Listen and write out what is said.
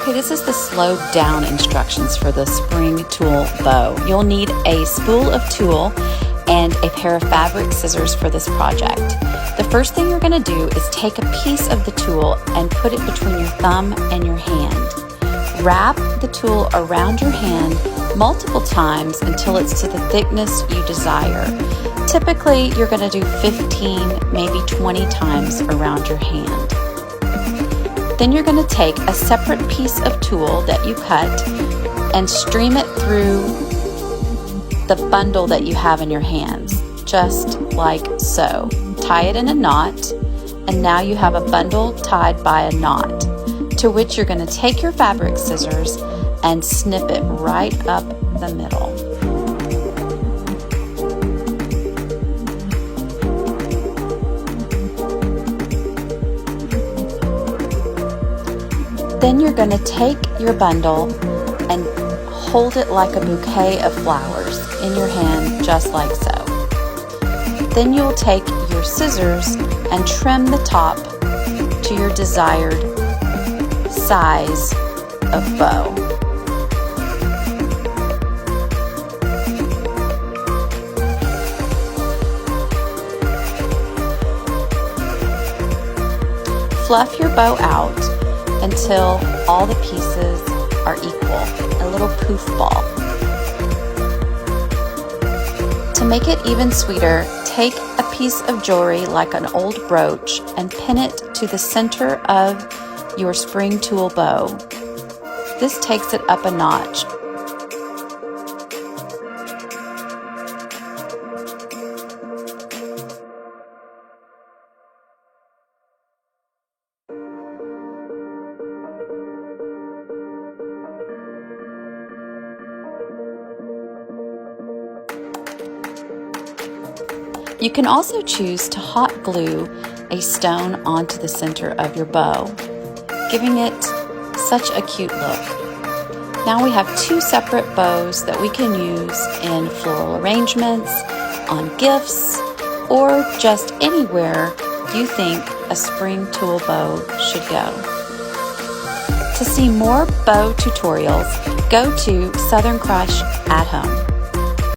Okay, this is the slowed down instructions for the spring tulle bow. You'll need a spool of tulle and a pair of fabric scissors for this project. The first thing you're going to do is take a piece of the tulle and put it between your thumb and your hand. Wrap the tulle around your hand multiple times until it's to the thickness you desire. Typically, you're going to do 15, maybe 20 times around your hand. Then you're going to take a separate piece of tulle that you cut and stream it through the bundle that you have in your hands, just like so. Tie it in a knot, and now you have a bundle tied by a knot, to which you're going to take your fabric scissors and snip it right up the middle. Then you're going to take your bundle and hold it like a bouquet of flowers in your hand, just like so. Then you'll take your scissors and trim the top to your desired size of bow. Fluff your bow out until all the pieces are equal, a little poof ball. To make it even sweeter, take a piece of jewelry like an old brooch and pin it to the center of your spring tulle bow. This takes it up a notch. You can also choose to hot glue a stone onto the center of your bow, giving it such a cute look. Now we have two separate bows that we can use in floral arrangements, on gifts, or just anywhere you think a spring tulle bow should go. To see more bow tutorials, go to Southern Crush at Home.